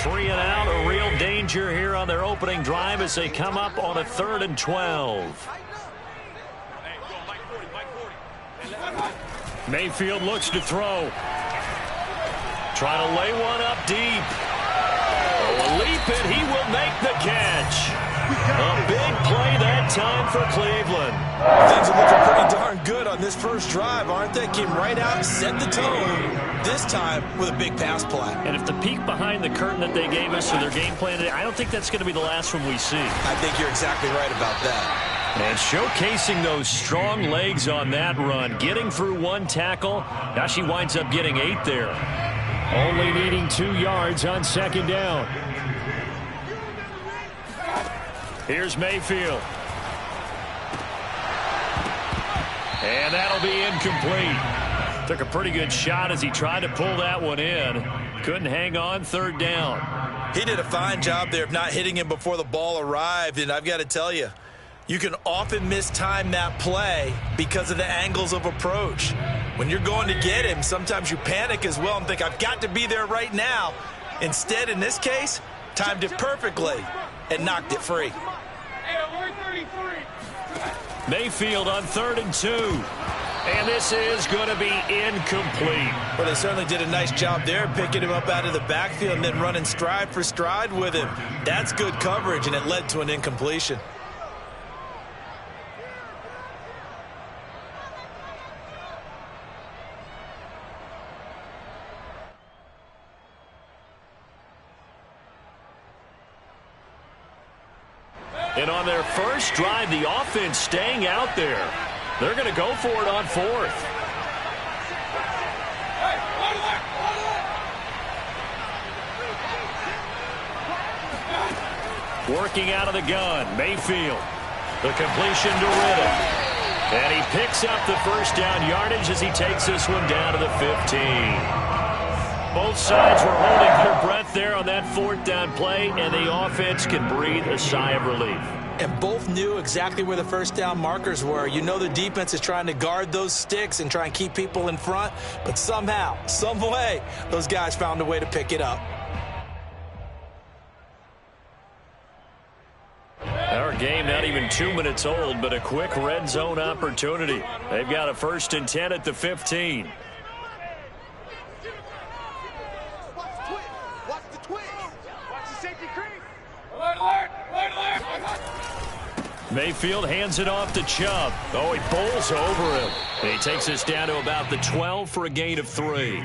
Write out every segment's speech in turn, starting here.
3 and out, a real danger here on their opening drive as they come up on a 3rd and 12. Mayfield looks to throw. Try to lay one up deep. Oh, a leap, and he will make the catch. A big play that time for Cleveland. Things are looking pretty darn good on this first drive, aren't they? Came right out and set the tone, this time with a big pass play. And if the peek behind the curtain that they gave us for their game plan, I don't think that's going to be the last one we see. I think you're exactly right about that. And showcasing those strong legs on that run, getting through 1 tackle. Now she winds up getting 8 there. Only needing 2 yards on 2nd down. Here's Mayfield. And that'll be incomplete. Took a pretty good shot as he tried to pull that one in. Couldn't hang on 3rd down. He did a fine job there of not hitting him before the ball arrived, and I've got to tell you, you can often mistime that play because of the angles of approach. When you're going to get him, sometimes you panic as well and think, I've got to be there right now. Instead, in this case, timed it perfectly and knocked it free. Mayfield on 3rd and 2. And this is going to be incomplete. Well, they certainly did a nice job there, picking him up out of the backfield and then running stride for stride with him. That's good coverage, and it led to an incompletion. And on their first drive, the offense staying out there. They're going to go for it on 4th. Working out of the gun, Mayfield. The completion to Riddick. And he picks up the first down yardage as he takes this one down to the 15. Both sides were holding their breath there on that 4th down play, and the offense can breathe a sigh of relief. And both knew exactly where the first down markers were. You know the defense is trying to guard those sticks and try and keep people in front, but somehow, some way, those guys found a way to pick it up. Our game not even 2 minutes old, but a quick red zone opportunity. They've got a 1st and 10 at the 15. Mayfield hands it off to Chubb. Oh, he bowls over him. And he takes us down to about the 12 for a gain of 3.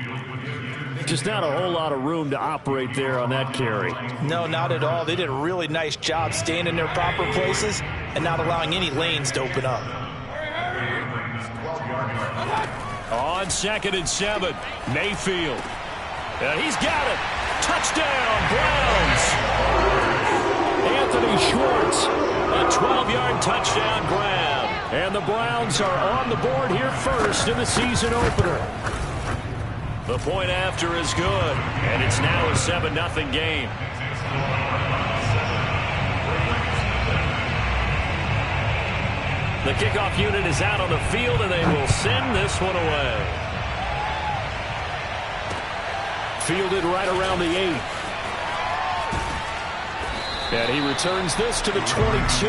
Just not a whole lot of room to operate there on that carry. No, not at all. They did a really nice job staying in their proper places and not allowing any lanes to open up. On 2nd and 7, Mayfield. And he's got it. Touchdown, Browns. Anthony Schwartz, a 12-yard touchdown grab. And the Browns are on the board here first in the season opener. The point after is good, and it's now a 7-0 game. The kickoff unit is out on the field, and they will send this one away. Fielded right around the 8. And he returns this to the 22.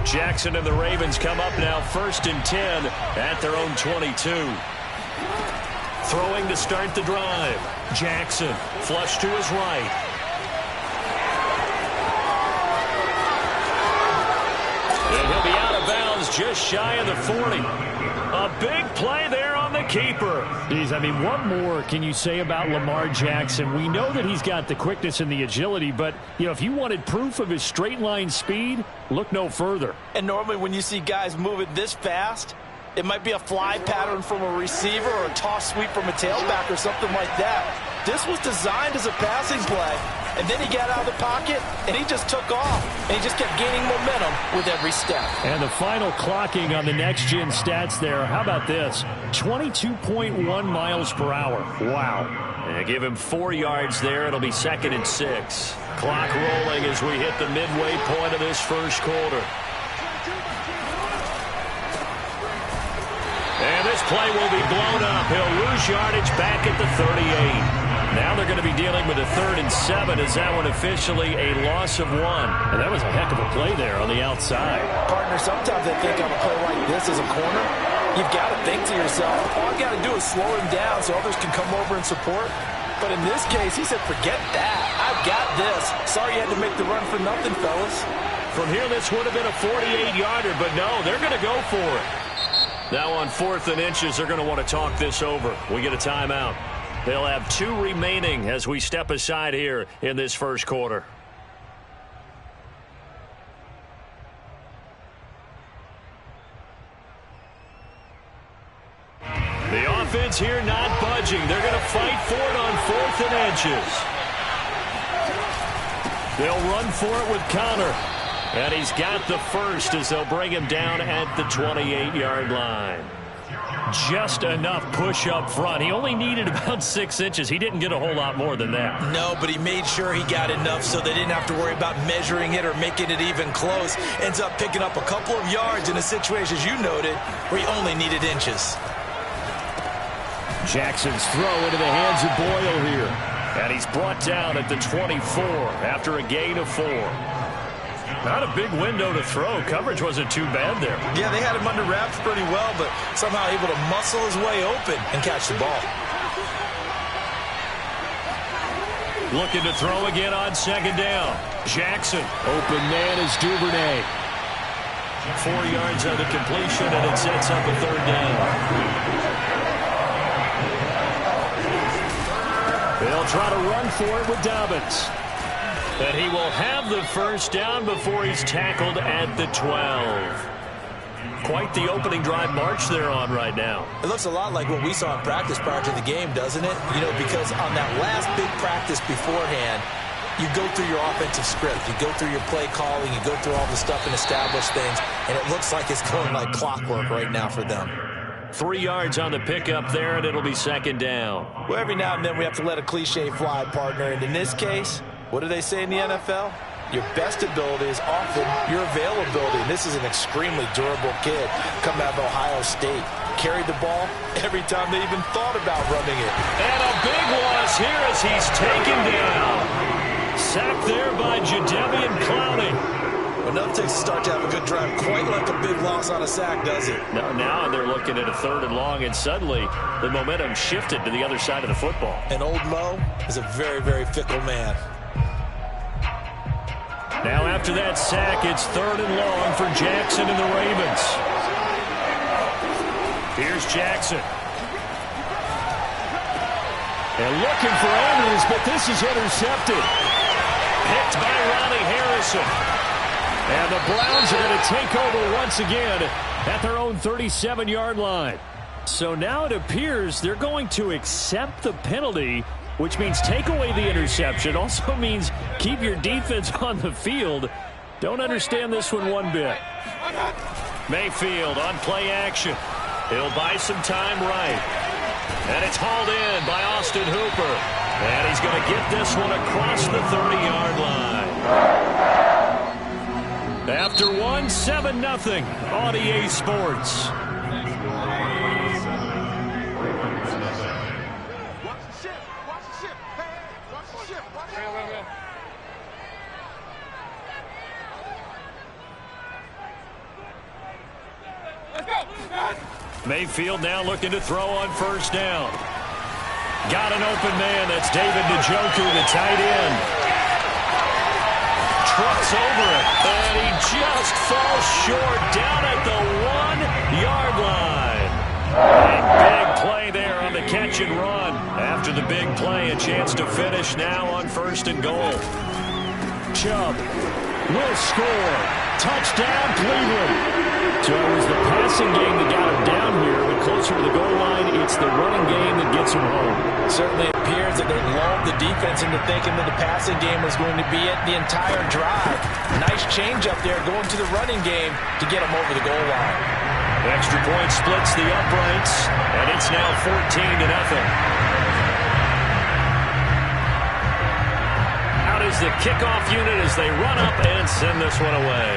Jackson and the Ravens come up now 1st and 10 at their own 22. Throwing to start the drive. Jackson flush to his right. And he'll be out of bounds just shy of the 40. A big play there on the keeper. Geez, I mean, what more can you say about Lamar Jackson? We know that he's got the quickness and the agility, but, you know, if you wanted proof of his straight line speed, look no further. And normally when you see guys moving this fast, it might be a fly pattern from a receiver or a toss sweep from a tailback or something like that. This was designed as a passing play, And then he got out of the pocket, and he just took off. And he just kept gaining momentum with every step. And the final clocking on the next-gen stats there, how about this? 22.1 miles per hour. Wow. And give him 4 yards there. It'll be 2nd and 6. Clock rolling as we hit the midway point of this first quarter. And this play will be blown up. He'll lose yardage back at the 38. Now they're going to be dealing with a 3rd and 7 as that one officially a loss of 1. And that was a heck of a play there on the outside. Partner, sometimes I think on a play like this as a corner, you've got to think to yourself, all I got to do is slow him down so others can come over and support. But in this case, he said, forget that. I've got this. Sorry you had to make the run for nothing, fellas. From here, this would have been a 48-yarder, but no, they're going to go for it. Now on 4th and inches, they're going to want to talk this over. We get a timeout. They'll have 2 remaining as we step aside here in this first quarter. The offense here not budging. They're going to fight for it on 4th and inches. They'll run for it with Connor. And he's got the first as they'll bring him down at the 28-yard line. Just enough push up front. He only needed about 6 inches. He didn't get a whole lot more than that. No, but he made sure he got enough so they didn't have to worry about measuring it or making it even close. Ends up picking up a couple of yards in a situation, as you noted, where he only needed inches. Jackson's throw into the hands of Boyle here. And he's brought down at the 24 after a gain of 4. Not a big window to throw. Coverage wasn't too bad there. Yeah, they had him under wraps pretty well, but somehow able to muscle his way open and catch the ball. Looking to throw again on 2nd down. Jackson. Open man is Duvernay. 4 yards on the completion, and it sets up a 3rd down. They'll try to run for it with Dobbins. And he will have the first down before he's tackled at the 12. Quite the opening drive march they're on right now. It looks a lot like what we saw in practice prior to the game, doesn't it? You know, because on that last big practice beforehand, you go through your offensive script. You go through your play calling. You go through all the stuff and establish things. And it looks like it's going like clockwork right now for them. 3 yards on the pickup there, and it'll be 2nd down. Well, every now and then we have to let a cliche fly, partner. And in this case, what do they say in the NFL? Your best ability is often your availability. And this is an extremely durable kid coming out of Ohio State. Carried the ball every time they even thought about running it. And a big loss here as he's taken down. Sacked there by Jadeveon Clowney. But nothing takes a start to have a good drive quite like a big loss on a sack, does it? No, now they're looking at a 3rd and long, and suddenly the momentum shifted to the other side of the football. And old Mo is a very, very fickle man. Now after that sack, it's 3rd and long for Jackson and the Ravens. Here's Jackson. And looking for Andrews, but this is intercepted. Picked by Ronnie Harrison. And the Browns are going to take over once again at their own 37-yard line. So now it appears they're going to accept the penalty, which means take away the interception. Also means keep your defense on the field. Don't understand this one bit. Mayfield on play action. He'll buy some time right. And it's hauled in by Austin Hooper. And he's going to get this one across the 30-yard line. After 7-0 on EA Sports. Mayfield now looking to throw on 1st down. Got an open man. That's David Njoku, the tight end. Trucks over it, and he just falls short down at the 1-yard line. A big play there on the catch and run. After the big play, a chance to finish now on 1st and goal. Chubb will score. Touchdown, Cleveland. So it was the passing game that got him down here, but closer to the goal line, it's the running game that gets him home. Certainly appears that they lulled the defense into thinking that the passing game was going to be it the entire drive. Nice change up there going to the running game to get him over the goal line. Extra point splits the uprights, and it's now 14-0. Out is the kickoff unit as they run up and send this one away.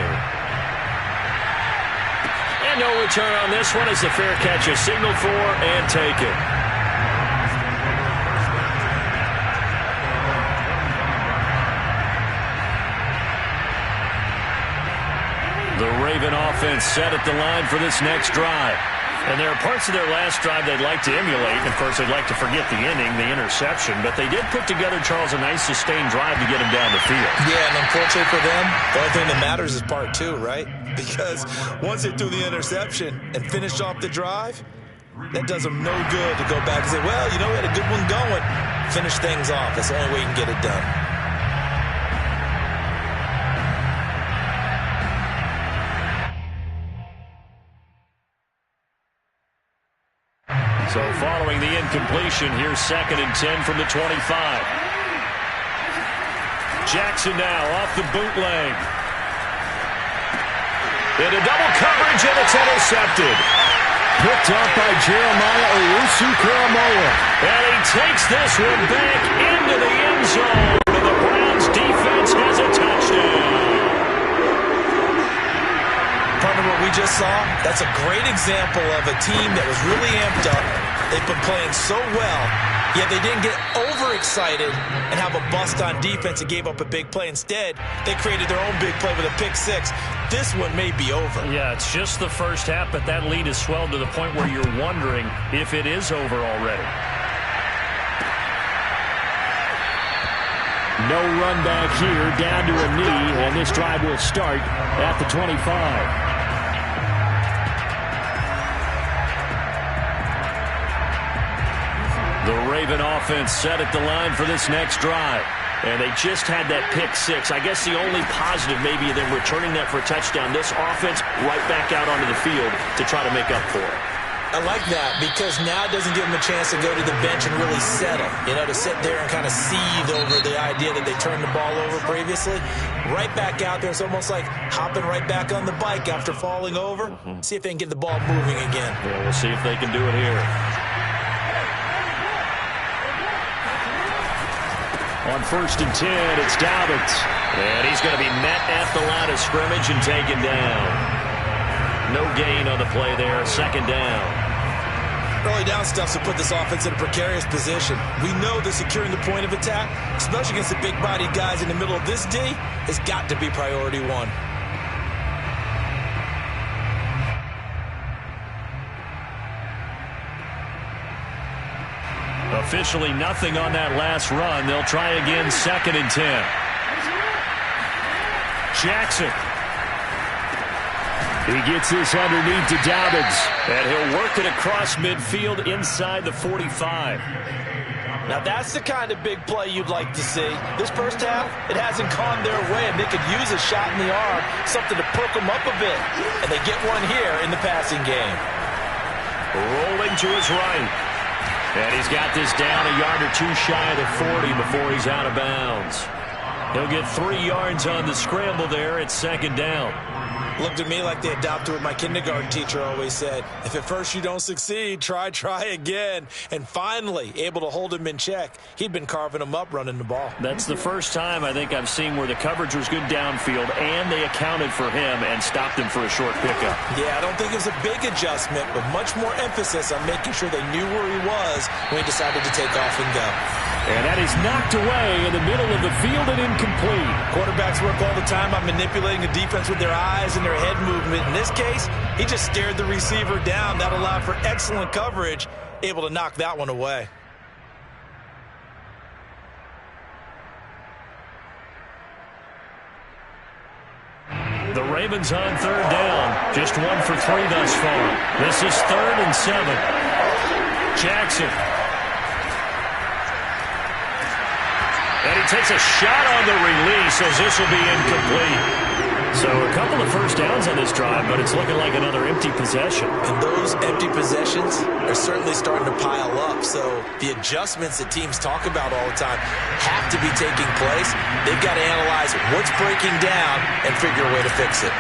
And no return on this one as the fair catch is signaled for and taken. The Raven offense set at the line for this next drive. And there are parts of their last drive they'd like to emulate. And, of course, they'd like to forget the inning, the interception. But they did put together, Charles, a nice sustained drive to get him down the field. Yeah, and unfortunately for them, the only thing that matters is part two, right? Because once they threw the interception and finished off the drive, that does them no good to go back and say, well, you know, we had a good one going. Finish things off. That's the only way you can get it done. So following the incompletion, here's 2nd and 10 from the 25. Jackson now off the bootleg. Into double coverage, and it's intercepted. Picked up by Jeremiah Owusu-Koramoah. And he takes this one back into the end zone. And the Browns defense has a touchdown. Partner, what we just saw, that's a great example of a team that was really amped up. They've been playing so well, yet they didn't get overexcited and have a bust on defense and gave up a big play. Instead, they created their own big play with a pick six. This one may be over. Yeah, it's just the first half, but that lead has swelled to the point where you're wondering if it is over already. No run back here, down to a knee, and this drive will start at the 25. The Raven offense set at the line for this next drive. And they just had that pick six. I guess the only positive maybe of them returning that for a touchdown. This offense right back out onto the field to try to make up for it. I like that because now it doesn't give them a chance to go to the bench and really settle. You know, to sit there and kind of seethe over the idea that they turned the ball over previously. Right back out there. It's almost like hopping right back on the bike after falling over. See if they can get the ball moving again. Yeah, we'll see if they can do it here. On 1st and 10, it's Dobbins. And he's going to be met at the line of scrimmage and taken down. No gain on the play there. 2nd down. Early down stuff to put this offense in a precarious position. We know that securing the point of attack, especially against the big-bodied guys in the middle of this D, has got to be priority one. Officially nothing on that last run. They'll try again, 2nd and 10. Jackson. He gets this underneath to Dobbins. And he'll work it across midfield inside the 45. Now that's the kind of big play you'd like to see. This first half, it hasn't gone their way, and they could use a shot in the arm, something to perk them up a bit. And they get one here in the passing game. Rolling to his right. And he's got this down a yard or two shy of the 40 before he's out of bounds. He'll get 3 yards on the scramble there at 2nd down. Looked at me like they adopted what my kindergarten teacher always said. If at first you don't succeed, try again. And finally, able to hold him in check. He'd been carving him up running the ball. That's the first time I think I've seen where the coverage was good downfield and they accounted for him and stopped him for a short pickup. Yeah, I don't think it was a big adjustment, but much more emphasis on making sure they knew where he was when he decided to take off and go. And that is knocked away in the middle of the field and incomplete. Quarterbacks work all the time on manipulating the defense with their eyes and their head movement. In this case, he just stared the receiver down. That allowed for excellent coverage, able to knock that one away. The Ravens on 3rd down. Just 1 for 3 thus far. This is 3rd and 7. Jackson. And he takes a shot on the release as this will be incomplete. So a couple of first downs on this drive, but it's looking like another empty possession. And those empty possessions are certainly starting to pile up. So the adjustments that teams talk about all the time have to be taking place. They've got to analyze what's breaking down and figure a way to fix it.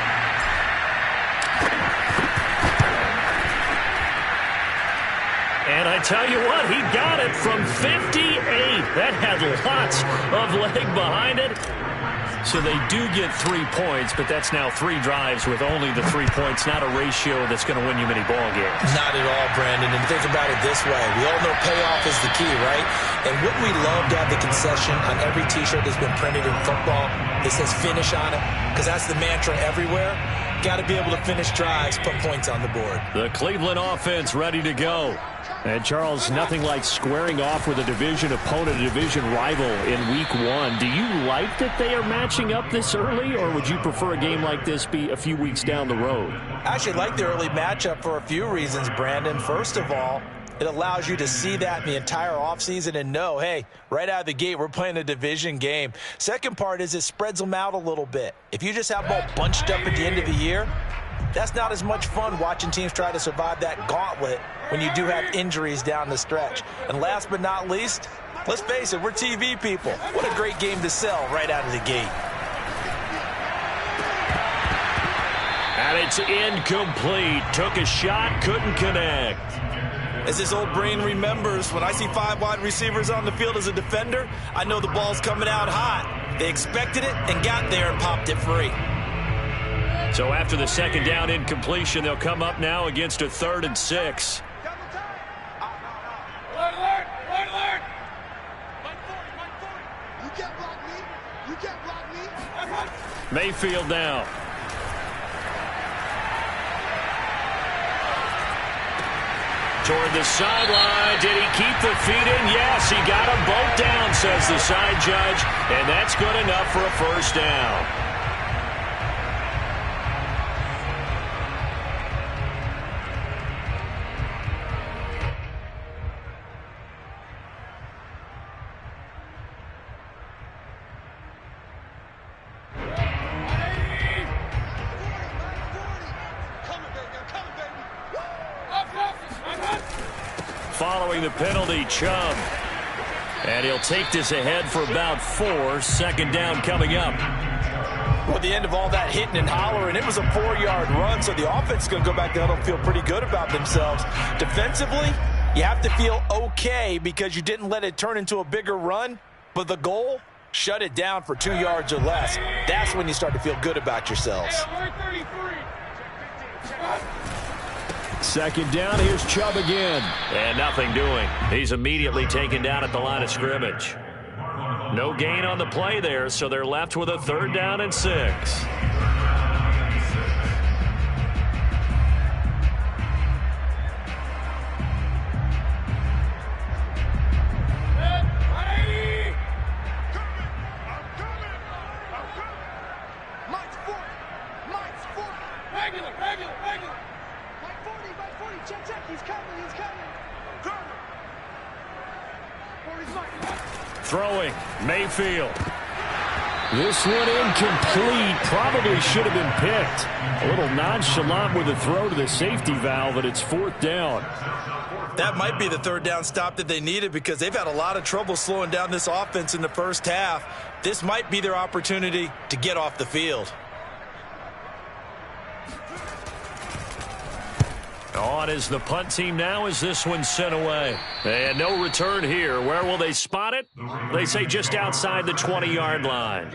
And I tell you what, he got it from 58. That had lots of leg behind it. So they do get 3 points, but that's now 3 drives with only the 3 points, not a ratio that's going to win you many ball games. Not at all, Brandon. And think about it this way. We all know payoff is the key, right? And wouldn't we love to have the concession on every T-shirt that's been printed in football that says finish on it? Because that's the mantra everywhere. Got to be able to finish drives, put points on the board. The Cleveland offense ready to go. And, Charles, nothing like squaring off with a division opponent, a division rival in Week 1. Do you like that they are matching up this early, or would you prefer a game like this be a few weeks down the road? I actually like the early matchup for a few reasons, Brandon. First of all, it allows you to see that in the entire offseason and know, hey, right out of the gate, we're playing a division game. Second part is it spreads them out a little bit. If you just have them all bunched up at the end of the year, that's not as much fun watching teams try to survive that gauntlet when you do have injuries down the stretch. And last but not least, let's face it, we're TV people. What a great game to sell right out of the gate. And it's incomplete. Took a shot, couldn't connect. As his old brain remembers, when I see 5 wide receivers on the field as a defender, I know the ball's coming out hot. They expected it and got there and popped it free. So after the second down incompletion, they'll come up now against a 3rd and 6. Mayfield now. Toward the sideline. Did he keep the feet in? Yes, he got them both down, says the side judge. And that's good enough for a first down. Following the penalty, Chubb. And he'll take this ahead for about 4. Second down coming up. Well, at the end of all that hitting and hollering, it was a 4-yard run, so the offense is going to go back there and feel pretty good about themselves. Defensively, you have to feel okay because you didn't let it turn into a bigger run, but the goal, shut it down for 2 yards or less. That's when you start to feel good about yourselves. Second down, here's Chubb again. And nothing doing. He's immediately taken down at the line of scrimmage. No gain on the play there, so they're left with a 3rd down and 6. Throwing, Mayfield. This one incomplete. Probably should have been picked. A little nonchalant with a throw to the safety valve, and it's 4th down. That might be the 3rd down stop that they needed because they've had a lot of trouble slowing down this offense in the first half. This might be their opportunity to get off the field. On is the punt team now as this one's sent away. And no return here. Where will they spot it? They say just outside the 20-yard line.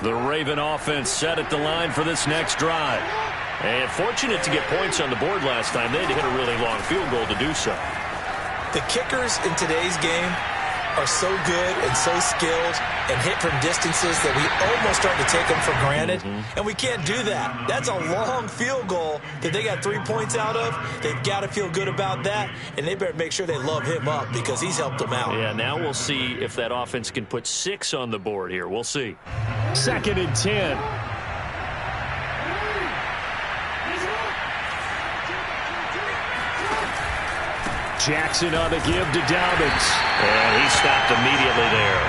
The Raven offense set at the line for this next drive. And fortunate to get points on the board last time. They had to hit a really long field goal to do so. The kickers in today's game are so good and so skilled and hit from distances that we almost start to take them for granted. And we can't do that. That's a long field goal that they got 3 points out of. They've got to feel good about that, and they better make sure they love him up because he's helped them out. Yeah, now we'll see if that offense can put 6 on the board here. We'll see. 2nd and 10. Jackson on the give to Dobbins. And he stopped immediately there.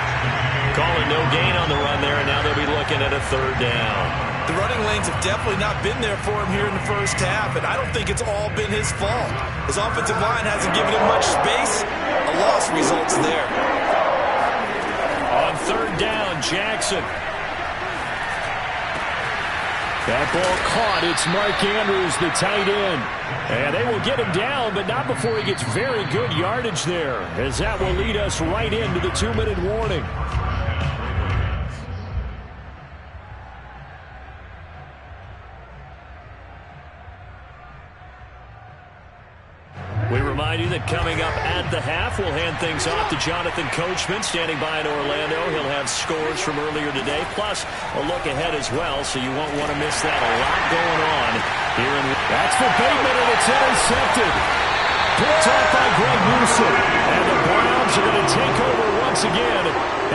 Calling no gain on the run there, and now they'll be looking at a third down. The running lanes have definitely not been there for him here in the first half, and I don't think it's all been his fault. His offensive line hasn't given him much space. A loss results there. On third down, Jackson. That ball caught. It's Mark Andrews, the tight end. And they will get him down, but not before he gets very good yardage there, as that will lead us right into the 2-minute warning. We remind you that coming up at the half, we'll hand things off to Jonathan Coachman, standing by in Orlando. He'll have scores from earlier today, plus a look ahead as well, so you won't want to miss that. A lot going on here in... That's for Bateman, and it's intercepted. Picked off by Greg Newsome. And the Browns are going to take over once again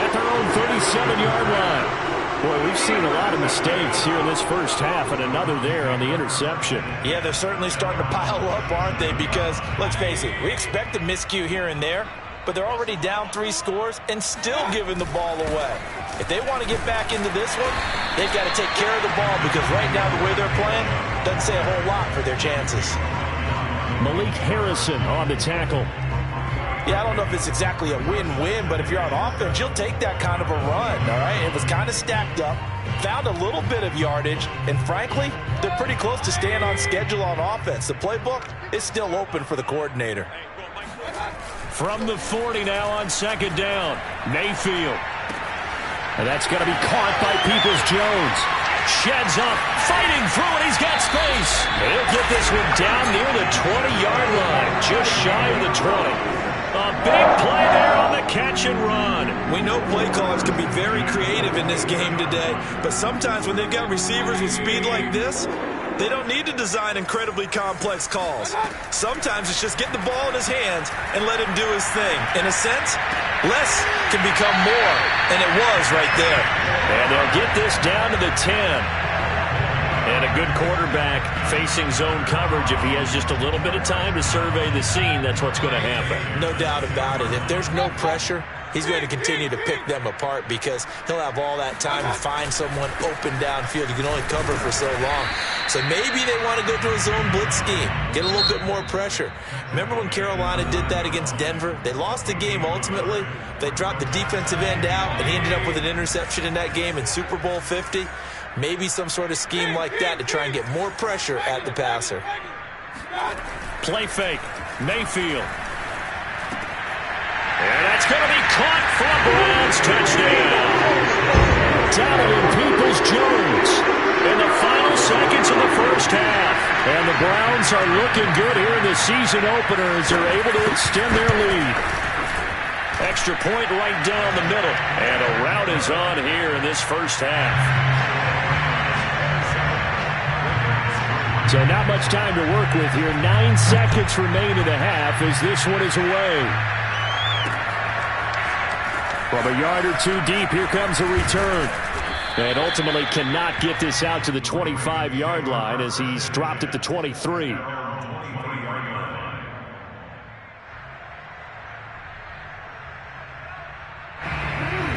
at their own 37-yard line. Boy, we've seen a lot of mistakes here in this first half, and another there on the interception. Yeah, they're certainly starting to pile up, aren't they? Because, let's face it, we expect a miscue here and there, but they're already down 3 scores and still giving the ball away. If they want to get back into this one, they've got to take care of the ball, because right now the way they're playing doesn't say a whole lot for their chances. Malik Harrison on the tackle. Yeah, I don't know if it's exactly a win-win, but if you're on offense, you'll take that kind of a run, all right? It was kind of stacked up, found a little bit of yardage, and frankly, they're pretty close to staying on schedule on offense. The playbook is still open for the coordinator. From the 40 now on second down, Mayfield. And that's going to be caught by Peoples-Jones. Sheds up, fighting through it, he's got space. He'll get this one down near the 20-yard line, just shy of the 20. A big play there on the catch and run. We know play callers can be very creative in this game today, but sometimes when they've got receivers with speed like this, they don't need to design incredibly complex calls. Sometimes it's just get the ball in his hands and let him do his thing. In a sense, less can become more, and it was right there. And they'll get this down to the 10. And a good quarterback facing zone coverage. If he has just a little bit of time to survey the scene, that's what's going to happen. No doubt about it. If there's no pressure, he's going to continue to pick them apart, because he'll have all that time to find someone open downfield. You can only cover for so long. So maybe they want to go to a zone blitz scheme, get a little bit more pressure. Remember when Carolina did that against Denver? They lost the game ultimately. They dropped the defensive end out, and he ended up with an interception in that game in Super Bowl 50. Maybe some sort of scheme like that to try and get more pressure at the passer. Play fake, Mayfield. And that's going to be caught for a Browns touchdown. Donovan Peoples-Jones in the final seconds of the first half. And the Browns are looking good here in the season opener as they're able to extend their lead. Extra point right down the middle. And a rout is on here in this first half. So not much time to work with here. 9 seconds remain in the half as this one is away. From a yard or two deep, here comes a return. And ultimately cannot get this out to the 25-yard line as he's dropped at the 23.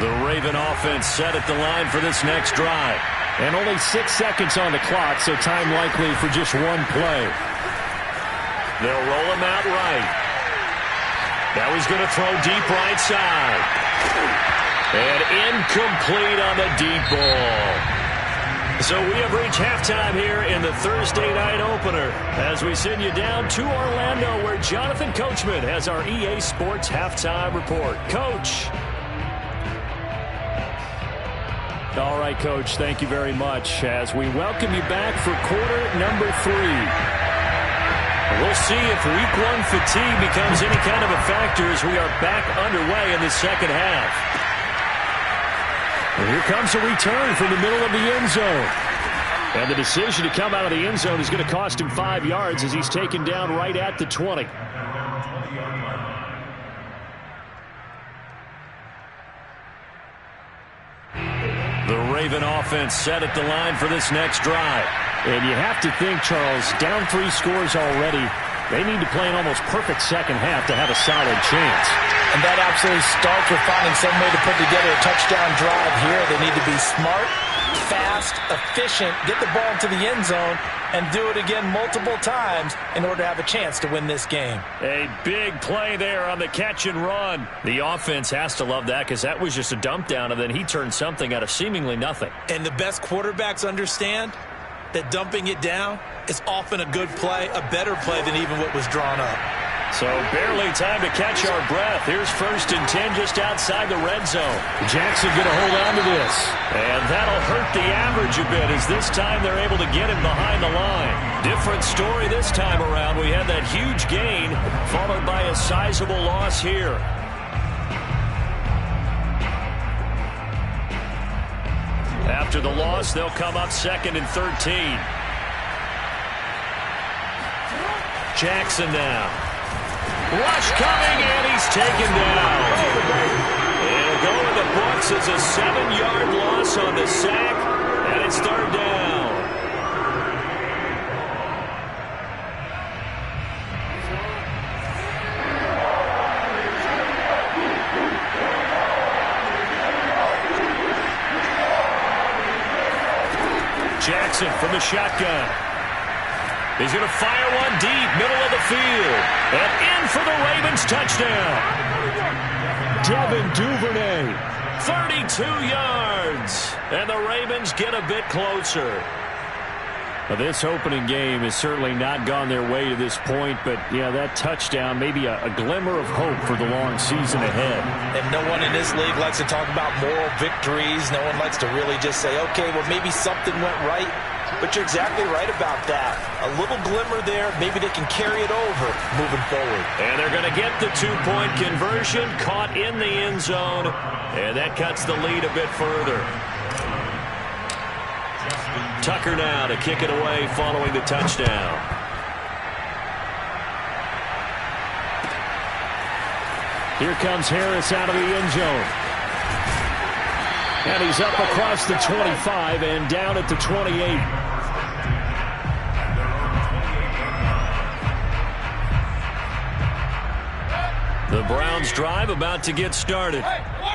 The Raven offense set at the line for this next drive. And only 6 seconds on the clock, so time likely for just one play. They'll roll him out right. Now he's going to throw deep right side. And incomplete on the deep ball. So we have reached halftime here in the Thursday night opener as we send you down to Orlando, where Jonathan Coachman has our EA Sports halftime report. Coach. All right, Coach, thank you very much as we welcome you back for quarter number 3. We'll see if week 1 fatigue becomes any kind of a factor as we are back underway in the second half. And here comes a return from the middle of the end zone. And the decision to come out of the end zone is going to cost him 5 yards as he's taken down right at the 20. The Raven offense set at the line for this next drive. And you have to think, Charles, down 3 scores already. They need to play an almost perfect second half to have a solid chance. And that absolutely starts with finding some way to put together a touchdown drive here. They need to be smart, fast, efficient, get the ball into the end zone, and do it again multiple times in order to have a chance to win this game. A big play there on the catch and run. The offense has to love that because that was just a dump down, and then he turned something out of seemingly nothing. And the best quarterbacks understand that dumping it down is often a good play, a better play than even what was drawn up. So barely time to catch our breath. Here's 1st and 10 just outside the red zone. Jackson going to hold on to this. And that'll hurt the average a bit as this time they're able to get him behind the line. Different story this time around. We had that huge gain followed by a sizable loss here. After the loss, they'll come up 2nd and 13. Jackson now. Rush coming, and he's taken down. It'll go in the books as a 7-yard loss on the sack, and it's 3rd down. Jackson from the shotgun. He's going to fire one deep, middle of the field. And in for the Ravens touchdown. Devin Duvernay, 32 yards. And the Ravens get a bit closer. Well, this opening game has certainly not gone their way to this point, but, yeah, that touchdown, maybe a glimmer of hope for the long season ahead. And no one in this league likes to talk about moral victories. No one likes to really just say, okay, well, maybe something went right. But you're exactly right about that. A little glimmer there. Maybe they can carry it over moving forward. And they're going to get the 2-point conversion, caught in the end zone, and that cuts the lead a bit further. Tucker now to kick it away following the touchdown. Here comes Harris out of the end zone. And he's up across the 25 and down at the 28. The Browns drive about to get started.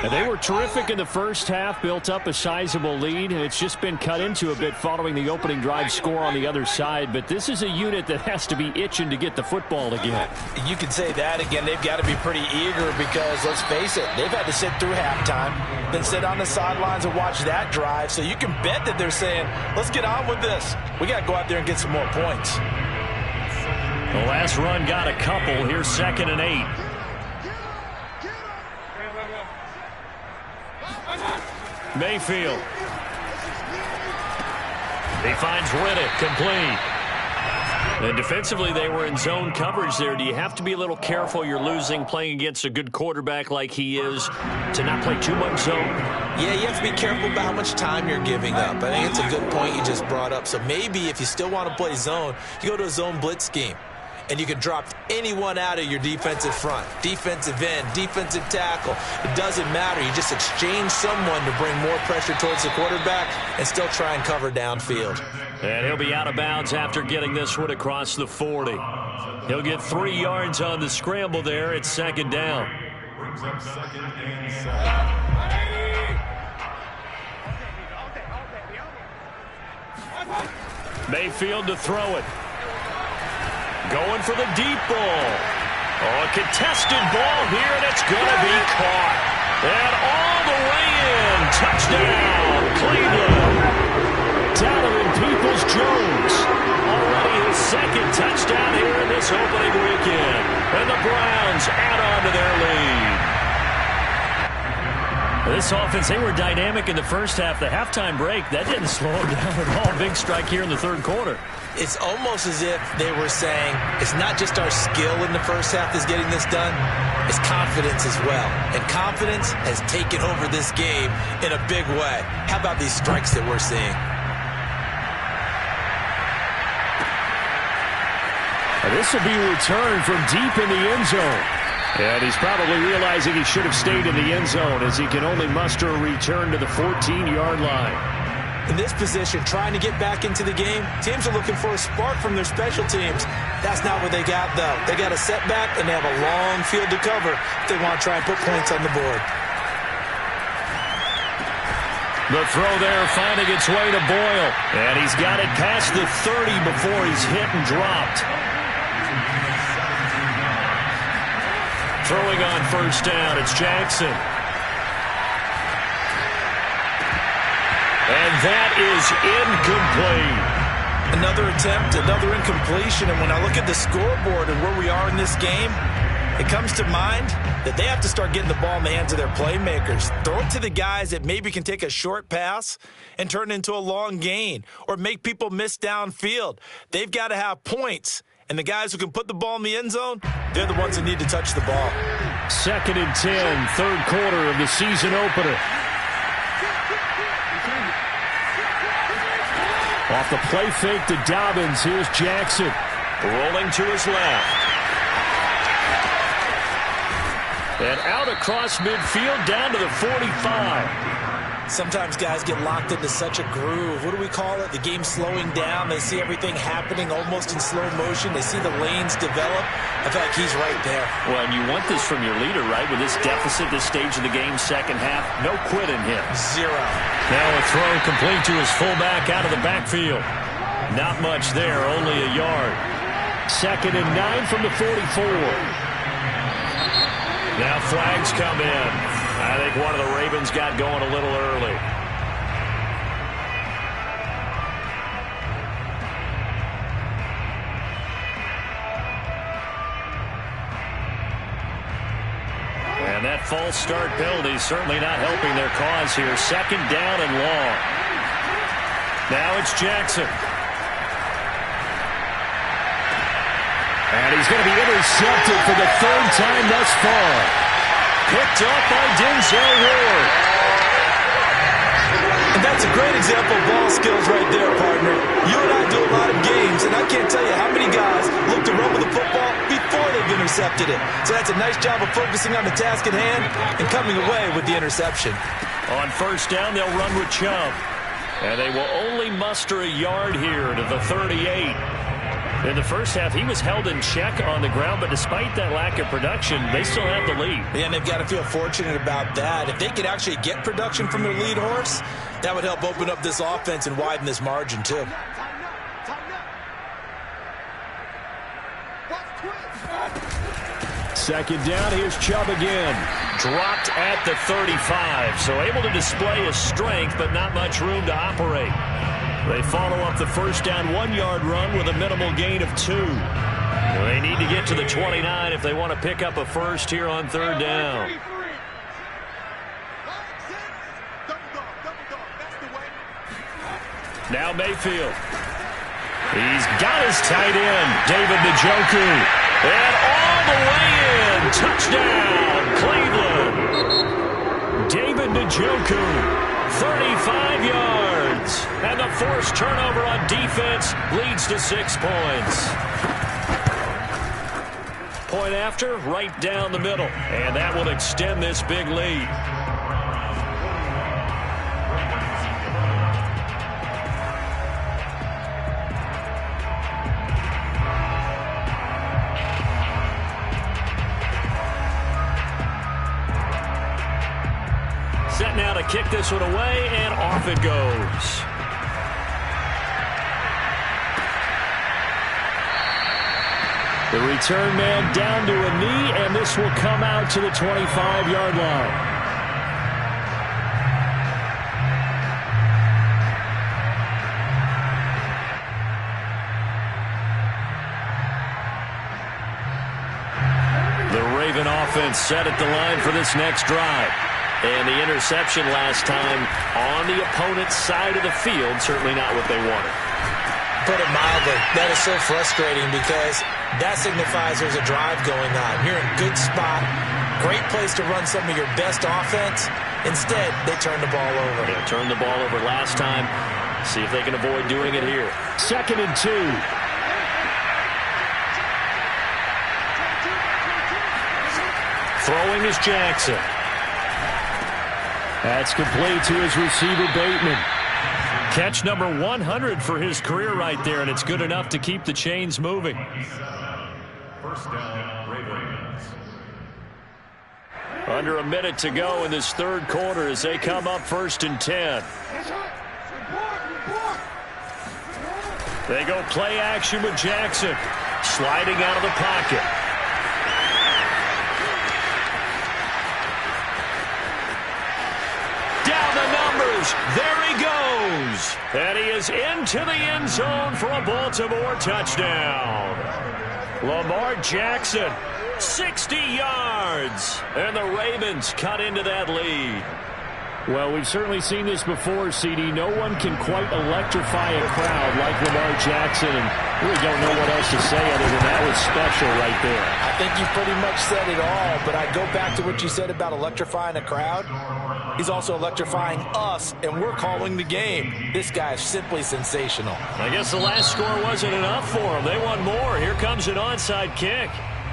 And they were terrific in the first half, built up a sizable lead, and it's just been cut into a bit following the opening drive score on the other side. But this is a unit that has to be itching to get the football again. You could say that again. They've got to be pretty eager because, let's face it, they've had to sit through halftime, then sit on the sidelines and watch that drive. So you can bet that they're saying, let's get on with this. We got to go out there and get some more points. The last run got a couple. Here's 2nd and 8. Mayfield. He finds Riddick complete. And defensively, they were in zone coverage there. Do you have to be a little careful? You're losing playing against a good quarterback like he is to not play too much zone? Yeah, you have to be careful about how much time you're giving up. I think it's a good point you just brought up. So maybe if you still want to play zone, you go to a zone blitz scheme. And you can drop anyone out of your defensive front, defensive end, defensive tackle. It doesn't matter. You just exchange someone to bring more pressure towards the quarterback and still try and cover downfield. And he'll be out of bounds after getting this one across the 40. He'll get 3 yards on the scramble there. It's 2nd down. Mayfield to throw it. Going for the deep ball. Oh, a contested ball here, and it's going to be caught. And all the way in. Touchdown, Cleveland. Donovan Peoples-Jones. Already his 2nd touchdown here in this opening weekend. And the Browns add on to their lead. This offense, they were dynamic in the first half. The halftime break, that didn't slow them down at all. Big strike here in the 3rd quarter. It's almost as if they were saying, it's not just our skill in the first half that's getting this done, it's confidence as well. And confidence has taken over this game in a big way. How about these strikes that we're seeing? This will be returned from deep in the end zone. And he's probably realizing he should have stayed in the end zone as he can only muster a return to the 14-yard line. In this position, trying to get back into the game, teams are looking for a spark from their special teams. That's not what they got, though. They got a setback, and they have a long field to cover if they want to try and put points on the board. The throw there finding its way to Boyle. And he's got it past the 30 before he's hit and dropped. Throwing on first down, it's Jackson. And that is incomplete. Another attempt, another incompletion. And when I look at the scoreboard and where we are in this game, it comes to mind that they have to start getting the ball in the hands of their playmakers. Throw it to the guys that maybe can take a short pass and turn it into a long gain or make people miss downfield. They've got to have points. And the guys who can put the ball in the end zone, they're the ones that need to touch the ball. 2nd and 10, third quarter of the season opener. Off the play fake to Dobbins, here's Jackson. Rolling to his left. And out across midfield down to the 45. Sometimes guys get locked into such a groove. What do we call it? The game's slowing down. They see everything happening almost in slow motion. They see the lanes develop. I feel like he's right there. Well, and you want this from your leader, right? With this deficit, this stage of the game, second half, no quit in him. 0. Now a throw complete to his fullback out of the backfield. Not much there, only a yard. 2nd and 9 from the 44. Now flags come in. I think one of the Ravens got going a little early. And that false start penalty certainly not helping their cause here. 2nd down and long. Now it's Jackson. And he's going to be intercepted for the 3rd time thus far. Picked up by Denzel Ward. And that's a great example of ball skills right there, partner. You and I do a lot of games, and I can't tell you how many guys look to run with the football before they've intercepted it. So that's a nice job of focusing on the task at hand and coming away with the interception. On first down, they'll run with Chubb. And they will only muster a yard here to the 38. In the first half, he was held in check on the ground, but despite that lack of production, they still have the lead. Yeah, and they've got to feel fortunate about that. If they could actually get production from their lead horse, that would help open up this offense and widen this margin, too. Second down, here's Chubb again. Dropped at the 35, so able to display his strength, but not much room to operate. They follow up the first down 1-yard run with a minimal gain of 2. They need to get to the 29 if they want to pick up a first here on 3rd down. Now Mayfield. He's got his tight end, David Njoku. And all the way in. Touchdown, Cleveland. David Njoku. 35 yards. And the forced turnover on defense leads to 6 points. Point after, right down the middle. And that will extend this big lead. Set now to kick this one away, and off it goes. The return man down to a knee, and this will come out to the 25-yard line. The Raven offense set at the line for this next drive. And the interception last time on the opponent's side of the field, certainly not what they wanted. Put it mildly, that is so frustrating because that signifies there's a drive going on. You're in a good spot, great place to run some of your best offense. Instead, they turn the ball over. They turned the ball over last time. See if they can avoid doing it here. 2nd and 2. Throwing is Jackson. That's complete to his receiver, Bateman. Catch number 100 for his career right there, and it's good enough to keep the chains moving. First down, Ravens. Under a minute to go in this third quarter as they come up 1st and 10. They go play action with Jackson. Sliding out of the pocket. Down the numbers. There he goes. And he is into the end zone for a Baltimore touchdown. Lamar Jackson, 60 yards. And the Ravens cut into that lead. Well, we've certainly seen this before, CD. No one can quite electrify a crowd like Lamar Jackson, and really don't know what else to say other than that was special right there. I think you pretty much said it all, but I go back to what you said about electrifying a crowd. He's also electrifying us, and we're calling the game. This guy is simply sensational. I guess the last score wasn't enough for him. They want more. Here comes an onside kick.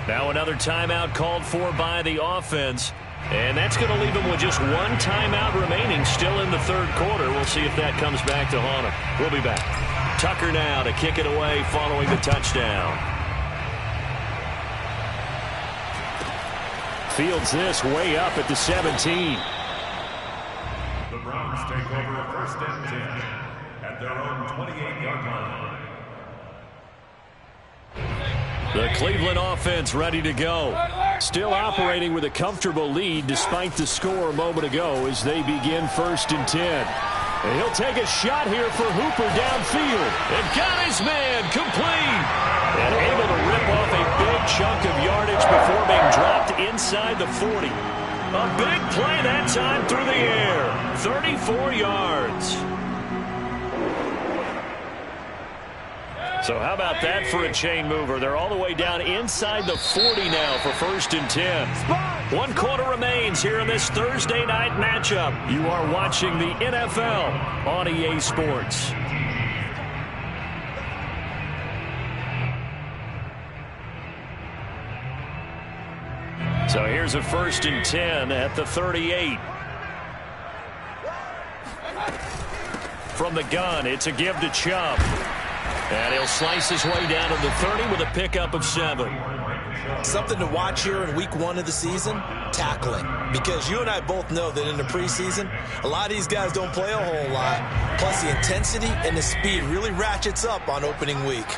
Now another timeout called for by the offense. And that's going to leave him with just one timeout remaining still in the third quarter. We'll see if that comes back to haunt him. We'll be back. Tucker now to kick it away following the touchdown. Fields this way up at the 17. The Browns take over 1st and 10 at their own 28-yard line. The Cleveland offense ready to go. Still operating with a comfortable lead despite the score a moment ago as they begin 1st and 10. And he'll take a shot here for Hooper downfield. And got his man complete. And able to rip off a big chunk of yardage before being dropped inside the 40. A big play that time through the air. 34 yards. So how about that for a chain mover? They're all the way down inside the 40 now for 1st and 10. 1 quarter remains here in this Thursday night matchup. You are watching the NFL on EA Sports. So here's a 1st and 10 at the 38. From the gun, it's a give to Chubb. And he'll slice his way down to the 30 with a pickup of 7. Something to watch here in week 1 of the season, tackling. Because you and I both know that in the preseason, a lot of these guys don't play a whole lot. Plus the intensity and the speed really ratchets up on opening week.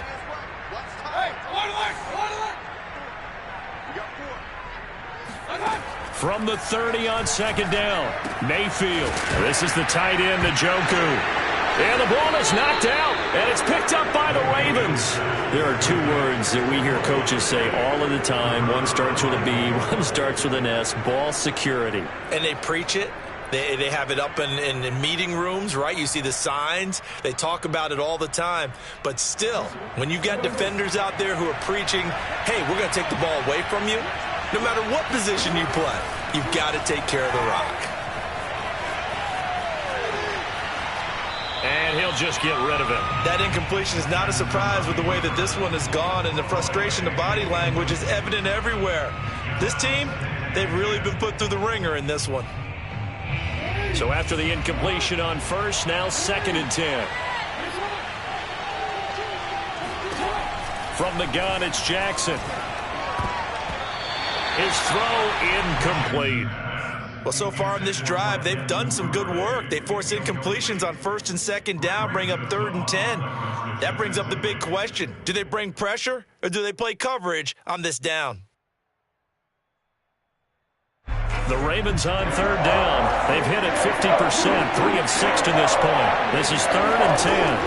From the 30 on 2nd down, Mayfield. This is the tight end, Njoku. And the ball is knocked out, and it's picked up by the Ravens. There are 2 words that we hear coaches say all of the time. One starts with a B, one starts with an S, ball security. And they preach it. They have it up in meeting rooms, right? You see the signs. They talk about it all the time. But still, when you got defenders out there who are preaching, hey, we're going to take the ball away from you, no matter what position you play, you've got to take care of the rock. And he'll just get rid of it. That incompletion is not a surprise with the way that this one has gone, and the frustration, the body language is evident everywhere. This team, they've really been put through the ringer in this one. So after the incompletion on 1st, now 2nd and 10. From the gun, it's Jackson. His throw incomplete. Well, so far in this drive, they've done some good work. They force incompletions on 1st and 2nd down, bring up 3rd and 10. That brings up the big question. Do they bring pressure or do they play coverage on this down? The Ravens on 3rd down. They've hit it 50%, 3 of 6 to this point. This is 3rd and 10.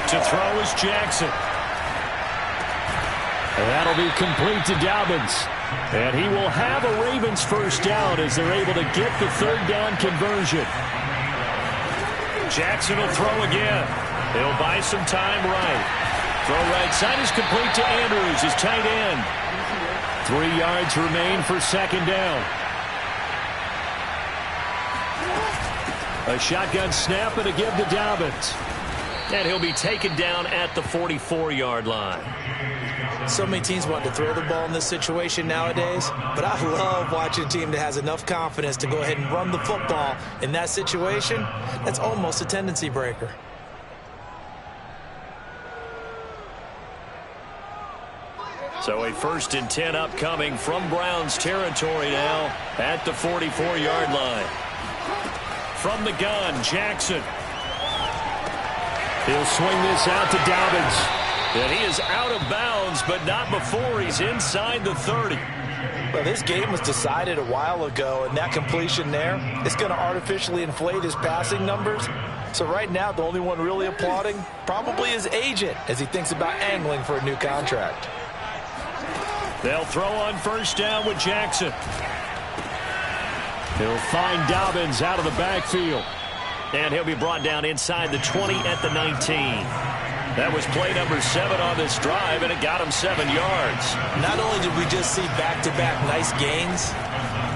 To throw is Jackson. And that'll be complete to Dobbins. And he will have a Ravens 1st down as they're able to get the 3rd down conversion. Jackson will throw again. He'll buy some time right. Throw right side is complete to Andrews, his tight end. 3 yards remain for 2nd down. A shotgun snap and a give to Dobbins. And he'll be taken down at the 44-yard line. So many teams want to throw the ball in this situation nowadays, but I love watching a team that has enough confidence to go ahead and run the football in that situation. That's almost a tendency breaker. So a 1st and 10 upcoming from Browns territory now at the 44-yard line. From the gun, Jackson. He'll swing this out to Dobbins. And he is out of bounds, but not before he's inside the 30. Well, this game was decided a while ago, and that completion there is going to artificially inflate his passing numbers. So right now, the only one really applauding probably his agent as he thinks about angling for a new contract. They'll throw on 1st down with Jackson. He'll find Dobbins out of the backfield. And he'll be brought down inside the 20 at the 19. That was play number 7 on this drive, and it got him 7 yards. Not only did we just see back-to-back nice gains,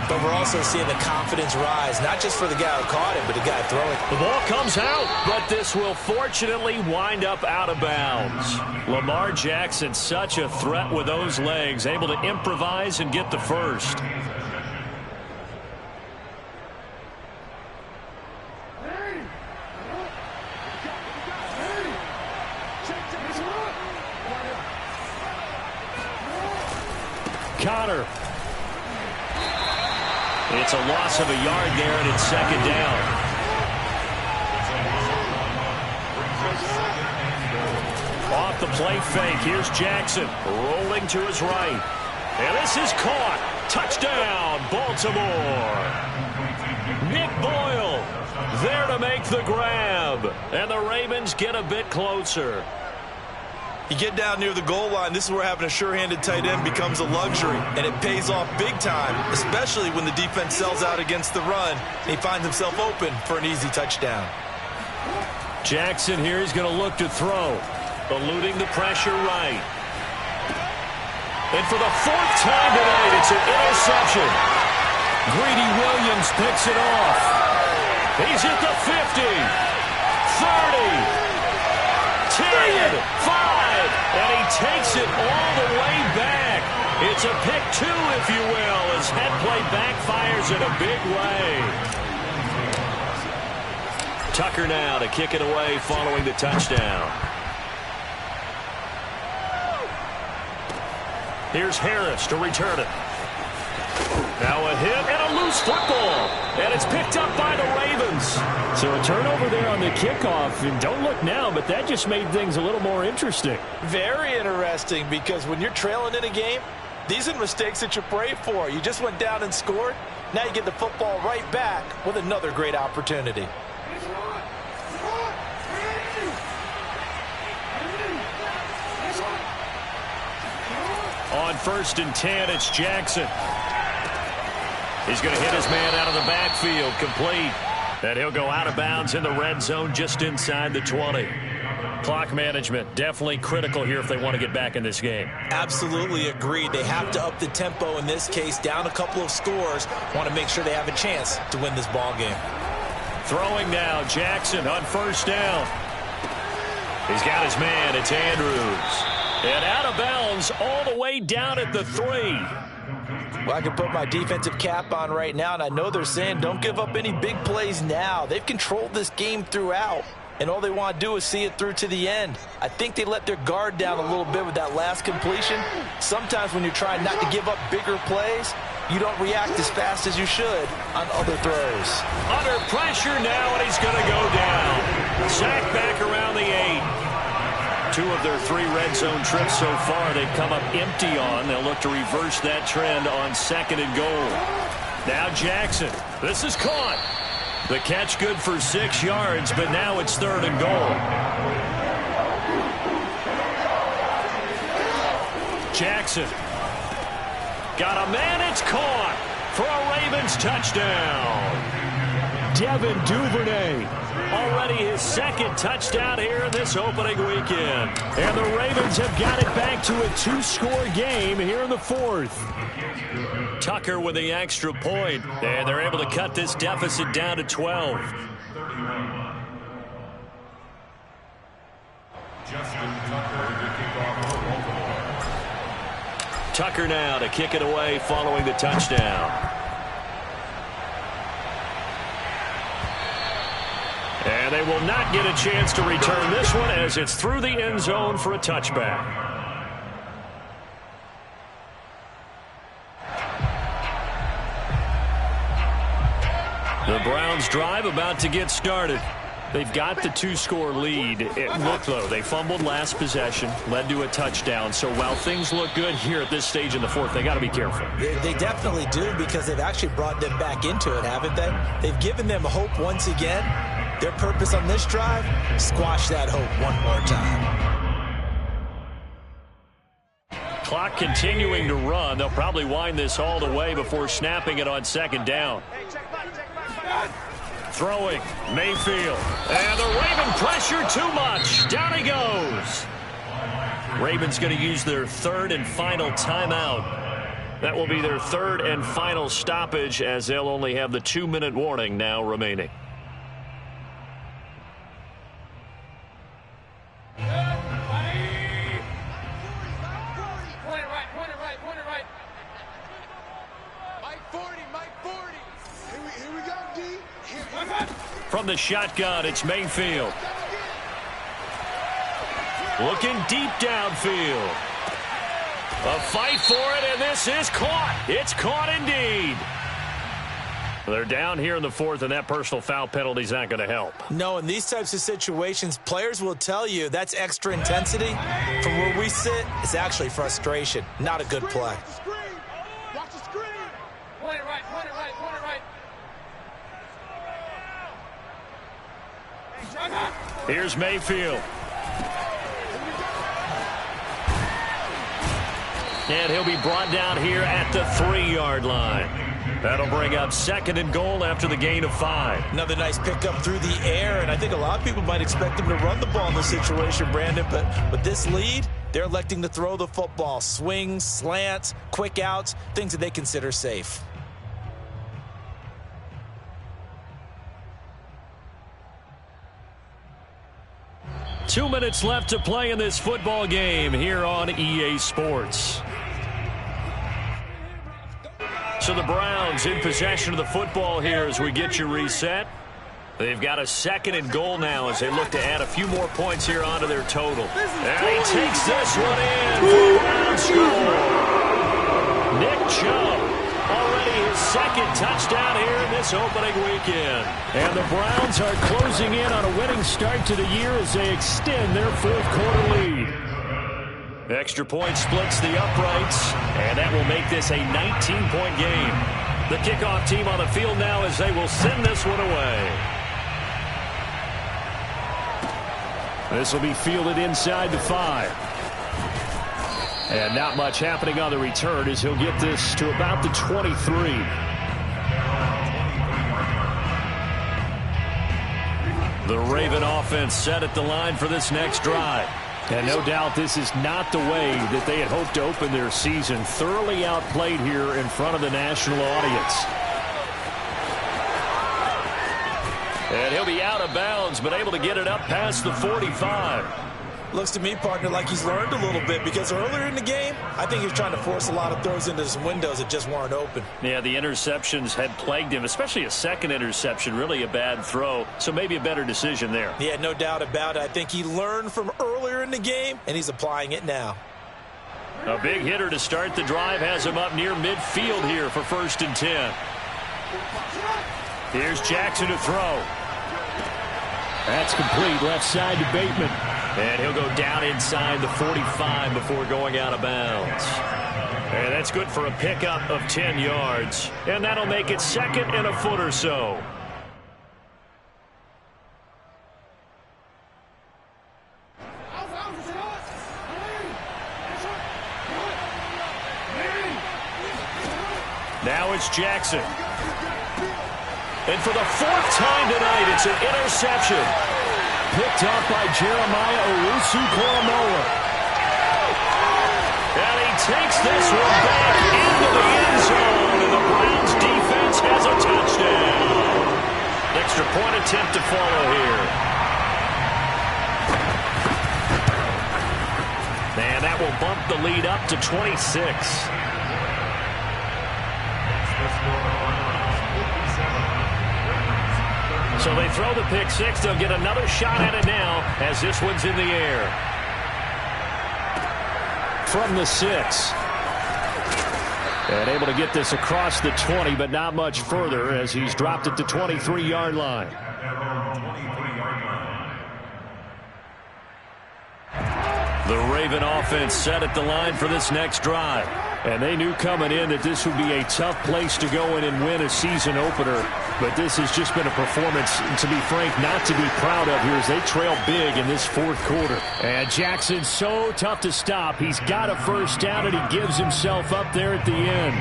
but we're also seeing the confidence rise, not just for the guy who caught it, but the guy throwing it. The ball comes out, but this will fortunately wind up out of bounds. Lamar Jackson, such a threat with those legs, able to improvise and get the first. Connor. It's a loss of a yard there, and it's 2nd down. Off the play fake, here's Jackson rolling to his right. And this is caught. Touchdown, Baltimore. Nick Boyle there to make the grab. And the Ravens get a bit closer. You get down near the goal line, this is where having a sure-handed tight end becomes a luxury, and it pays off big time, especially when the defense sells out against the run, and he finds himself open for an easy touchdown. Jackson here is going to look to throw, eluding the pressure right. And for the 4th time tonight, it's an interception. Greedy Williams picks it off. He's at the 50, 30, 10, 5. And he takes it all the way back. It's a pick 2, if you will, as head play backfires in a big way. Tucker now to kick it away following the touchdown. Here's Harris to return it. Now a hit and a loose football. And it's picked up by the Ravens. So a turnover there on the kickoff. And don't look now, but that just made things a little more interesting. Very interesting, because when you're trailing in a game, these are mistakes that you pray for. You just went down and scored. Now you get the football right back with another great opportunity. On 1st and 10, it's Jackson. He's going to hit his man out of the backfield, complete. And he'll go out of bounds in the red zone just inside the 20. Clock management definitely critical here if they want to get back in this game. Absolutely agreed. They have to up the tempo in this case, down a couple of scores. Want to make sure they have a chance to win this ball game. Throwing now, Jackson on 1st down. He's got his man. It's Andrews. And out of bounds all the way down at the 3. Well, I can put my defensive cap on right now, and I know they're saying don't give up any big plays now. They've controlled this game throughout, and all they want to do is see it through to the end. I think they let their guard down a little bit with that last completion. Sometimes when you're trying not to give up bigger plays, you don't react as fast as you should on other throws. Under pressure now, and he's going to go down. Sacked back around the 8. 2 of their 3 red zone trips so far they've come up empty on. They'll look to reverse that trend on 2nd and goal. Now Jackson. This is caught. The catch good for 6 yards, but now it's 3rd and goal. Jackson. Got a man. It's caught for a Ravens touchdown. Devin Duvernay. Already his 2nd touchdown here in this opening weekend. And the Ravens have got it back to a 2-score game here in the 4th. Tucker with the extra point, and they're able to cut this deficit down to 12. Tucker now to kick it away following the touchdown. And they will not get a chance to return this one as it's through the end zone for a touchback. The Browns drive about to get started. They've got the 2-score lead. Look, though, they fumbled last possession, led to a touchdown. So while things look good here at this stage in the fourth, they got to be careful. They definitely do, because they've actually brought them back into it, haven't they? They've given them hope once again. Their purpose on this drive, squash that hope one more time. Clock continuing to run. They'll probably wind this all the way before snapping it on second down. Throwing, Mayfield. And the Raven pressure too much. Down he goes. Ravens going to use their third and final timeout. That will be their third and final stoppage, as they'll only have the 2-minute warning now remaining. From the shotgun, it's Mayfield. Looking deep downfield. A fight for it, and this is caught. It's caught indeed. They're down here in the fourth, and that personal foul penalty is not going to help. No, in these types of situations, players will tell you that's extra intensity. From where we sit, it's actually frustration. Not a good play. Watch the screen. Point it right, point it right, point it right. Here's Mayfield. And he'll be brought down here at the 3-yard line. That'll bring up second and goal after the gain of 5. Another nice pickup through the air, and I think a lot of people might expect them to run the ball in this situation, Brandon, but with this lead, they're electing to throw the football. Swings, slants, quick outs, things that they consider safe. Two minutes left to play in this football game here on EA Sports. So the Browns in possession of the football here as we get you reset. They've got a second and goal now as they look to add a few more points here onto their total. And he takes this one in for a Browns score. Nick Chubb, already his second touchdown here in this opening weekend. And the Browns are closing in on a winning start to the year as they extend their fourth-quarter lead. Extra point splits the uprights, and that will make this a 19-point game. The kickoff team on the field now as they will send this one away. This will be fielded inside the 5. And not much happening on the return as he'll get this to about the 23. The Raven offense set at the line for this next drive. And no doubt this is not the way that they had hoped to open their season. Thoroughly outplayed here in front of the national audience. And he'll be out of bounds, but able to get it up past the 45. Looks to me, partner, like he's learned a little bit, because earlier in the game, I think he was trying to force a lot of throws into some windows that just weren't open. Yeah, the interceptions had plagued him, especially a second interception, really a bad throw. So maybe a better decision there. Yeah, no doubt about it. I think he learned from earlier in the game, and he's applying it now. A big hitter to start the drive has him up near midfield here for 1st and 10. Here's Jackson to throw. That's complete, left side to Bateman. And he'll go down inside the 45 before going out of bounds. And that's good for a pickup of 10 yards. And that'll make it second and a foot or so. Now it's Jackson. And for the 4th time tonight, it's an interception. Picked up by Jeremiah Owusu-Koramoah. And he takes this one back into the end zone. And the Browns defense has a touchdown. Extra point attempt to follow here. And that will bump the lead up to 26. So they throw the pick six. They'll get another shot at it now as this one's in the air. From the 6. And able to get this across the 20, but not much further as he's dropped it to 23-yard line. The Raven offense set at the line for this next drive. And they knew coming in that this would be a tough place to go in and win a season opener. But this has just been a performance, to be frank, not to be proud of here as they trail big in this fourth quarter. And Jackson's so tough to stop. He's got a first down, and he gives himself up there at the end.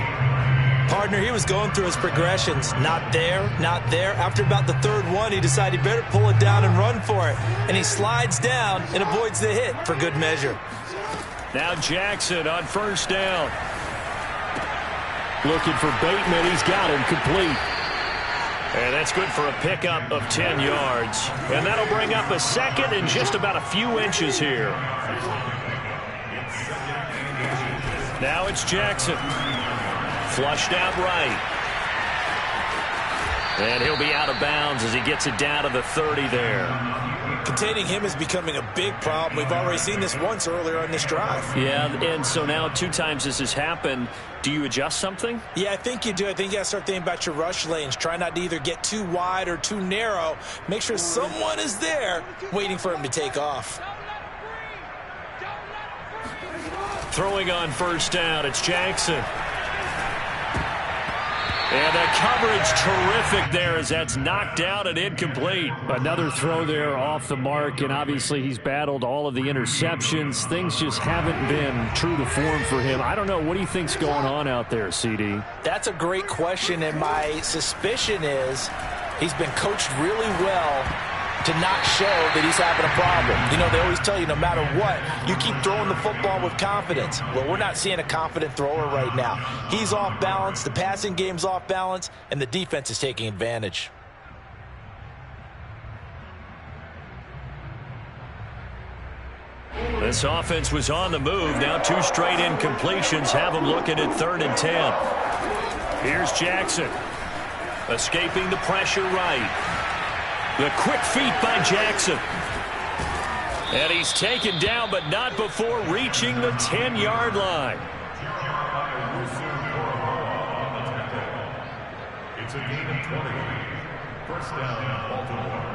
Partner, he was going through his progressions. Not there, not there. After about the third one, he decided he better pull it down and run for it. And he slides down and avoids the hit for good measure. Now Jackson on first down. Looking for Bateman. He's got him complete. And that's good for a pickup of 10 yards. And that'll bring up a second and just about a few inches here. Now it's Jackson. Flushed out right. And he'll be out of bounds as he gets it down to the 30 there. Containing him is becoming a big problem. We've already seen this once earlier on this drive. Yeah, and so now 2 times this has happened. Do you adjust something? Yeah, I think you do. I think you got to start thinking about your rush lanes. Try not to either get too wide or too narrow. Make sure someone is there waiting for him to take off. Throwing on first down, it's Jackson. And the coverage terrific there as that's knocked out and incomplete. Another throw there off the mark, and obviously he's battled all of the interceptions. Things just haven't been true to form for him. I don't know. What do you think's going on out there, CD? That's a great question, and my suspicion is he's been coached really well to not show that he's having a problem. You know, they always tell you no matter what, you keep throwing the football with confidence. Well, we're not seeing a confident thrower right now. He's off balance, the passing game's off balance, and the defense is taking advantage. This offense was on the move. Now 2 straight incompletions have them looking at 3rd and 10. Here's Jackson. Escaping the pressure right. The quick feet by Jackson. And he's taken down, but not before reaching the 10-yard line. It's a gain of 20. First down, Baltimore.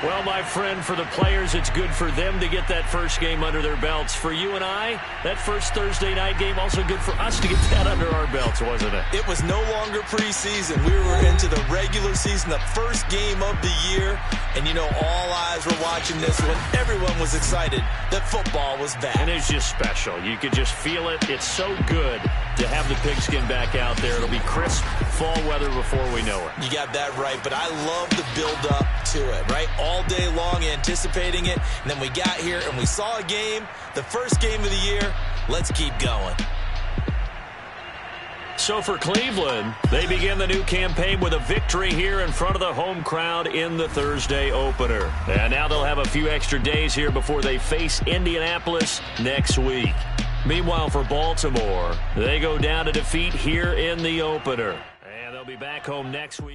Well, my friend, for the players, it's good for them to get that first game under their belts. For you and I, that first Thursday night game, also good for us to get that under our belts, wasn't it? It was no longer preseason. We were into the regular season, the first game of the year. And, you know, all eyes were watching this when everyone was excited that football was back. And it's just special. You could just feel it. It's so good to have the pigskin back out there. It'll be crisp fall weather before we know it. You got that right, but I love the build-up to it, right? All day long anticipating it, and then we got here and we saw a game, the first game of the year. Let's keep going. So for Cleveland, they begin the new campaign with a victory here in front of the home crowd in the Thursday opener. And now they'll have a few extra days here before they face Indianapolis next week. Meanwhile, for Baltimore, they go down to defeat here in the opener. And they'll be back home next week.